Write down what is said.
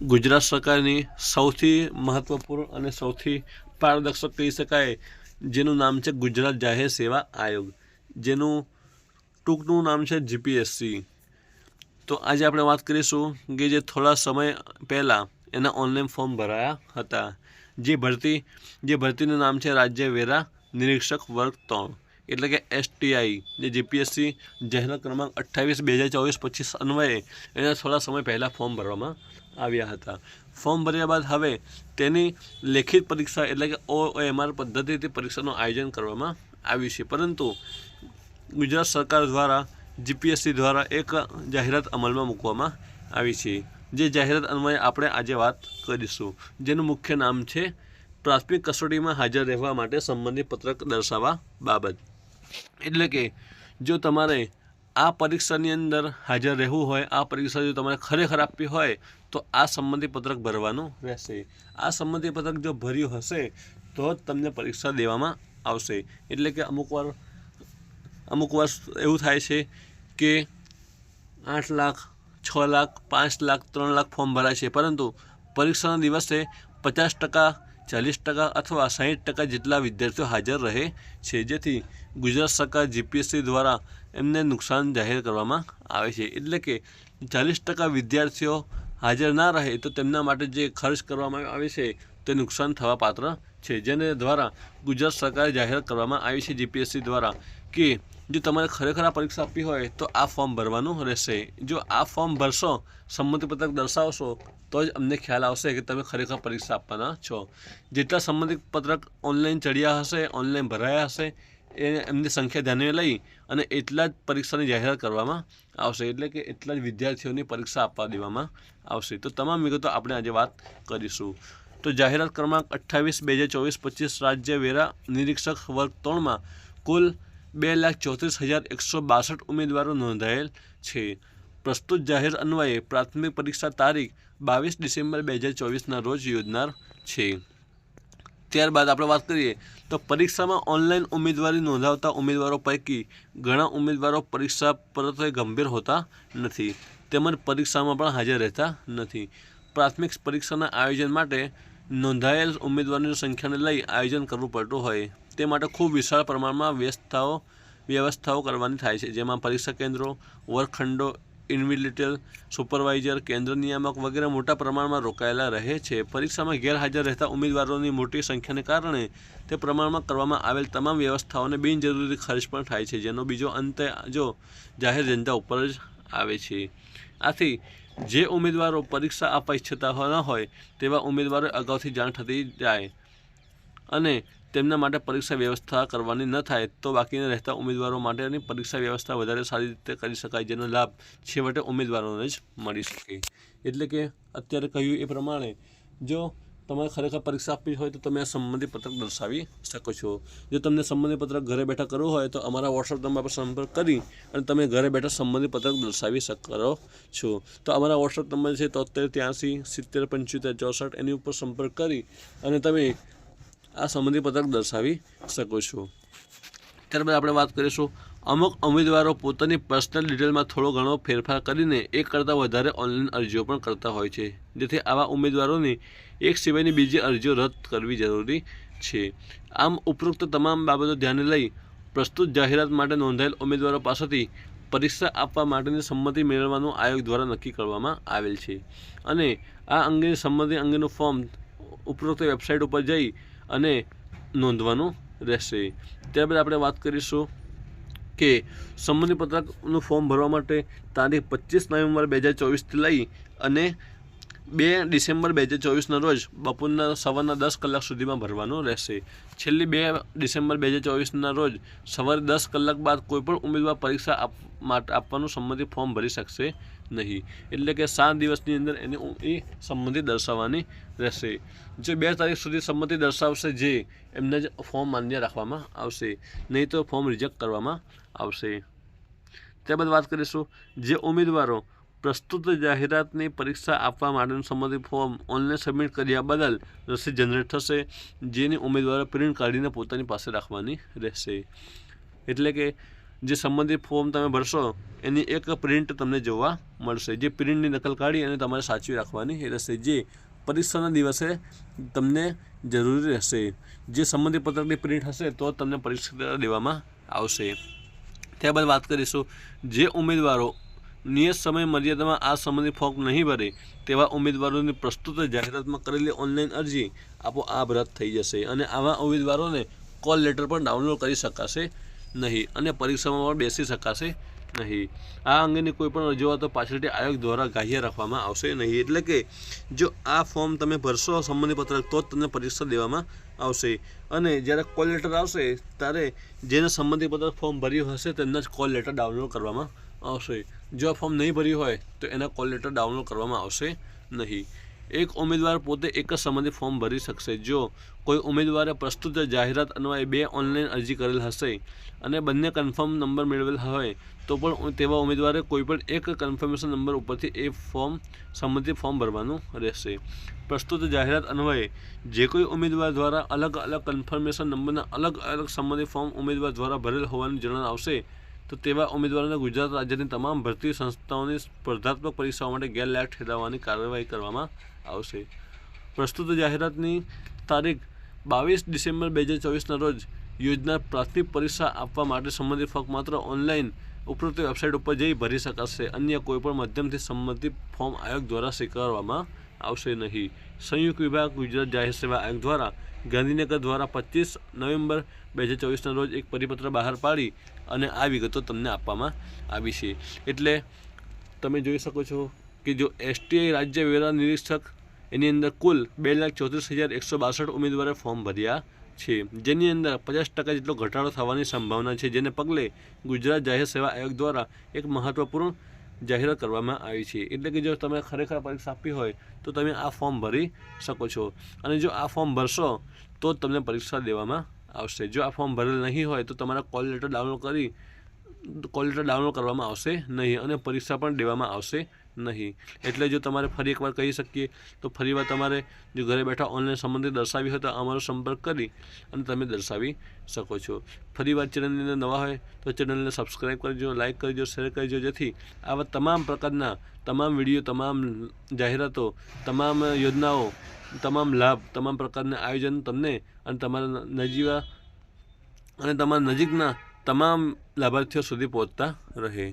ગુજરાત સરકારની સૌથી મહત્વપૂર્ણ અને સૌથી પારદર્શક કહી શકાય, જેનું નામ છે ગુજરાત જાહેર સેવા આયોગ, જેનું ટૂંકનું નામ છે જીપીએસસી. તો આજે આપણે વાત કરીશું કે જે થોડા સમય પહેલાં એના ઓનલાઈન ફોર્મ ભરાયા હતા. જે ભરતીનું નામ છે રાજ્ય વેરા નિરીક્ષક વર્ગ 3, એટલે કે STI, જે જીપીએસસી જાહેરાત ક્રમાંક 28/2024-25 અન્વયે એના થોડા સમય પહેલાં ફોર્મ ભરવામાં આવ્યા હતા. ફોર્મ ભર્યા બાદ હવે તેની લેખિત પરીક્ષા એટલે કે OMR પદ્ધતિથી પરીક્ષાનું આયોજન કરવામાં આવ્યું છે. પરંતુ ગુજરાત સરકાર દ્વારા જીપીએસસી દ્વારા એક જાહેરાત અમલમાં મૂકવામાં આવી છે. જે જાહેરાત અન્વયે આપણે આજે વાત કરીશું, જેનું મુખ્ય નામ છે પ્રાથમિક કસોટીમાં હાજર રહેવા માટે સંબંધિત પત્રક દર્શાવવા બાબત. એટલે કે જો તમારે આ પરીક્ષાની અંદર હાજર રહેવું હોય, આ પરીક્ષા જો તમારે ખરેખર આપવી હોય તો આ સંબંધી પત્રક ભરવાનું રહેશે. આ સંબંધી પત્રક જો ભર્યું હશે તો જ તમને પરીક્ષા દેવામાં આવશે. એટલે કે અમુક વાર એવું થાય છે કે 8 લાખ, 6 લાખ, 5 લાખ, 3 લાખ ફોર્મ ભરાય છે, પરંતુ પરીક્ષાના દિવસે 50%, 40% અથવા 60% જેટલા વિદ્યાર્થીઓ હાજર રહે છે, જેથી ગુજરાત સરકાર જીપીએસસી દ્વારા એમને નુકસાન જાહેર કરવામાં આવે છે. એટલે કે 40% વિદ્યાર્થીઓ હાજર ના રહે તો તેમના માટે જે ખર્ચ કરવામાં આવે છે તે નુકસાન થવા પાત્ર છે, જેને દ્વારા ગુજરાત સરકારે જાહેરાત કરવામાં આવી છે જીપીએસસી દ્વારા કે જો તમારે ખરેખર આ પરીક્ષા આપવી હોય તો આ ફોર્મ ભરવાનું રહેશે. જો આ ફોર્મ ભરશો, સંમતિપત્રક દર્શાવશો, તો જ અમને ખ્યાલ આવશે કે તમે ખરેખર પરીક્ષા આપવાના છો. જેટલા સંમતિપત્રક ઓનલાઈન ચડ્યા હશે, ઓનલાઈન ભરાયા હશે, એમની સંખ્યા ધ્યાને લઈ અને એટલા જ પરીક્ષાની જાહેરાત કરવામાં આવશે. એટલે કે એટલા જ વિદ્યાર્થીઓની પરીક્ષા આપવા દેવામાં આવશે. તો તમામ વિગતો આપણે આજે વાત કરીશું. તો જાહેરાત ક્રમાંક 28/2024-25 રાજ્ય વેરા નિરીક્ષક વર્ગ 3માં કુલ 2,34,162 ઉમેદવારો નોંધાયેલ છે. પ્રસ્તુત જાહેર અન્વયે પ્રાથમિક પરીક્ષા તારીખ 22 ડિસેમ્બર 2024ના રોજ યોજનાર છે. ત્યારબાદ આપણે વાત કરીએ તો પરીક્ષામાં ઓનલાઈન ઉમેદવારી નોંધાવતા ઉમેદવારો પૈકી ઘણા ઉમેદવારો પરીક્ષા પરત્વે ગંભીર હોતા નથી, તેમજ પરીક્ષામાં પણ હાજર રહેતા નથી. પ્રાથમિક પરીક્ષાના આયોજન માટે નોંધાયેલ ઉમેદવારોની સંખ્યાને લઈ આયોજન કરવું પડતું હોય, તે માટે ખૂબ વિશાળ પ્રમાણમાં વ્યવસ્થાઓ કરવાની થાય છે, જેમાં પરીક્ષા કેન્દ્રો, વર્ગખંડો, ઇન્વિજિલેટર, સુપરવાઇઝર, કેન્દ્ર નિયામક વગેરે મોટા પ્રમાણમાં રોકાયેલા રહે છે. પરીક્ષામાં ગેરહાજર રહેતા ઉમેદવારોની મોટી સંખ્યાને કારણે તે પ્રમાણમાં કરવામાં આવેલ તમામ વ્યવસ્થાઓને બિનજરૂરી ખર્ચ પણ થાય છે, જેનો બીજો અંતે જો જાહેર જનતા ઉપર જ આવે છે. આથી જે ઉમેદવારો પરીક્ષા આપવા ઈચ્છતા ન હોય તેવા ઉમેદવારો અગાઉથી જાણ થતી જાય અને તેમના માટે પરીક્ષા વ્યવસ્થા કરવાની ન થાય તો બાકીના રહેતા ઉમેદવારો માટેની પરીક્ષા વ્યવસ્થા વધારે સારી રીતે કરી શકાય, જેનો લાભ છેવટે ઉમેદવારોને જ મળી શકે. એટલે કે અત્યારે કહ્યું એ પ્રમાણે જો તમારે ખરેખર પરીક્ષા આપવી હોય તો તમે આ સંબંધી પત્રક દર્શાવી શકો છો. જો તમને સંબંધી પત્રક ઘરે બેઠા કરવું હોય તો અમારા વોટ્સઅપ નંબર પર સંપર્ક કરી અને તમે ઘરે બેઠા સંબંધી પત્રક દર્શાવી કરો છો. તો અમારા વોટ્સઅપ નંબર છે 7383707564, એની ઉપર સંપર્ક કરી અને તમે આ સંબંધી પત્રક દર્શાવી શકો છો. ત્યારબાદ આપણે વાત કરીશું, અમુક ઉમેદવારો પોતાની પર્સનલ ડિટેલમાં થોડો ઘણો ફેરફાર કરીને એક કરતાં વધારે ઓનલાઈન અરજીઓ પણ કરતા હોય છે, જેથી આવા ઉમેદવારોની એક સિવાયની બીજી અરજીઓ રદ કરવી જરૂરી છે. આમ ઉપરોક્ત તમામ બાબતો ધ્યાને લઈ પ્રસ્તુત જાહેરાત માટે નોંધાયેલ ઉમેદવારો પાસેથી પરીક્ષા આપવા માટેની સંમતિ મેળવવાનું આયોગ દ્વારા નક્કી કરવામાં આવેલ છે અને આ અંગેની સંમતિ અંગેનું ફોર્મ ઉપરોક્ત વેબસાઇટ ઉપર જઈ અને નોંધવાનું રહેશે. ત્યારબાદ આપણે વાત કરીશું કે સંબંધી પત્રકનું ફોર્મ ભરવા માટે તારીખ 25 નવેમ્બર 2024થી લઈ અને 2 ડિસેમ્બર 2024ના રોજ બપોરના સવારના 10 કલાક સુધીમાં ભરવાનું રહેશે. છેલ્લી 2 ડિસેમ્બર 2024ના રોજ સવારે 10 કલાક બાદ કોઈપણ ઉમેદવાર પરીક્ષા આપવાનું સંમતિ ફોર્મ ભરી શકશે નહીં. એટલે કે 7 દિવસની અંદર એને એ સંમતિ દર્શાવવાની રહેશે. જો 2 તારીખ સુધી સંમતિ દર્શાવશે જે એમને જ ફોર્મ માન્ય રાખવામાં આવશે, નહીં તો ફોર્મ રિજેક્ટ કરવામાં આવશે. ત્યારબાદ વાત કરીશું, જે ઉમેદવારો પ્રસ્તુત જાહેરાતની પરીક્ષા આપવા માટેનું સંમતિ ફોર્મ ઓનલાઈન સબમિટ કર્યા બદલ રસીદ જનરેટ થશે, જેની ઉમેદવારો પ્રિન્ટ કાઢીને પોતાની પાસે રાખવાની રહેશે. એટલે કે જે સંબંધિત ફોર્મ તમે ભરશો એની એક પ્રિન્ટ તમને જોવા મળશે, જે પ્રિન્ટની નકલ કાઢી અને તમારે સાચવી રાખવાની રહેશે, જે પરીક્ષાના દિવસે તમને જરૂરી રહેશે. જે સંબંધિત પત્રકની પ્રિન્ટ હશે તો તમને પરીક્ષા દેવામાં આવશે. ત્યારબાદ વાત કરીશું, જે ઉમેદવારો નિયત સમય મર્યાદામાં આ સંબંધિત ફોર્મ નહીં ભરે તેવા ઉમેદવારોની પ્રસ્તુત જાહેરાતમાં કરેલી ઓનલાઈન અરજી આપોઆપ રદ થઈ જશે અને આવા ઉમેદવારોને કોલ લેટર પણ ડાઉનલોડ કરી શકાશે નહીં અને પરીક્ષામાં પણ બેસી શકાશે નહીં. આ અંગેની કોઈપણ રજૂઆતો પાછળથી આયોગ દ્વારા ગ્રાહ્ય રાખવામાં આવશે નહીં. એટલે કે જો આ ફોર્મ તમે ભરશો સંબંધિત પત્રક તો જ તમને પરીક્ષા દેવામાં આવશે અને જ્યારે કોલ લેટર આવશે ત્યારે જેને સંબંધિત પત્રક ફોર્મ ભર્યું હશે તેમના જ કોલ લેટર ડાઉનલોડ કરવામાં આવશે. જો આ ફોર્મ નહીં ભર્યું હોય તો એના કોલ લેટર ડાઉનલોડ કરવામાં આવશે નહીં. એક ઉમેદવાર પોતે એક જ સંબંધિત ફોર્મ ભરી શકશે. જો કોઈ ઉમેદવારે પ્રસ્તુત જાહેરાત અન્વયે 2 ઓનલાઈન અરજી કરેલ હશે અને બંને કન્ફર્મ નંબર મેળવેલ હોય તો પણ તેવા ઉમેદવારે કોઈપણ એક કન્ફર્મેશન નંબર ઉપરથી એ સંબંધિત ફોર્મ ભરવાનું રહેશે. પ્રસ્તુત જાહેરાત અન્વયે જે કોઈ ઉમેદવાર દ્વારા અલગ અલગ કન્ફર્મેશન નંબરના અલગ અલગ સંબંધિત ફોર્મ ઉમેદવાર દ્વારા ભરેલ હોવાનું જણાવ આવશે તો તેવા ઉમેદવારોને ગુજરાત રાજ્યની તમામ ભરતી સંસ્થાઓની સ્પર્ધાત્મક પરીક્ષાઓ માટે ગેરલાયક ઠેરવવાની કાર્યવાહી કરવામાં આવશે. પ્રસ્તુત જાહેરાતની તારીખ 22 ડિસેમ્બર 2024ના રોજ યોજનાર પ્રાથમિક પરીક્ષા આપવા માટે સંબંધિત ફક્ત માત્ર ઓનલાઈન ઉપરોક્ત વેબસાઇટ ઉપર જઈ ભરી શકાશે. અન્ય કોઈપણ માધ્યમથી સંબંધિત ફોર્મ આયોગ દ્વારા સ્વીકારવામાં આવશે નહીં. સંયુક્ત વિભાગ ગુજરાત જાહેર સેવા આયોગ દ્વારા ગાંધીનગર દ્વારા 25 નવેમ્બર 2024ના રોજ એક પરિપત્ર બહાર પાડી અને આ વિગતો તમને આપવામાં આવી છે. એટલે તમે જોઈ શકો છો કે જો STI રાજ્ય વેરા નિરીક્ષક એની અંદર કુલ 2,34,162 ઉમેદવારે ફોર્મ ભર્યા છે, જેની અંદર 50% જેટલો ઘટાડો થવાની સંભાવના છે, જેને પગલે ગુજરાત જાહેર સેવા આયોગ દ્વારા એક મહત્વપૂર્ણ જાહેરાત કરવામાં આવી છે. એટલે કે જો તમે ખરેખર પરીક્ષા આપવી હોય તો તમે આ ફોર્મ ભરી શકો છો અને જો આ ફોર્મ ભરશો તો જ તમને પરીક્ષા દેવામાં આવશે. જો આ ફોર્મ ભરેલ નહીં હોય તો તમારા કોલ લેટર ડાઉનલોડ કરવામાં આવશે નહીં અને પરીક્ષા પણ દેવામાં આવશે નહીં. એટલે જો તમારે ફરી એકવાર કહી શકીએ તો ફરીવાર તમારે જો ઘરે બેઠા ઓનલાઈન સંબંધિત દર્શાવી હોય તો અમારો સંપર્ક કરી અને તમે દર્શાવી શકો છો. ફરીવાર ચેનલની અંદર નવા હોય તો ચેનલને સબસ્ક્રાઈબ કરજો, લાઇક કરજો, શેર કરજો, જેથી આવા તમામ પ્રકારના તમામ વિડીયો, તમામ જાહેરાતો, તમામ યોજનાઓ, તમામ લાભ, તમામ પ્રકારના આયોજન તમને અને તમારા નજીકના તમામ લાભાર્થીઓ સુધી પહોંચતા રહે.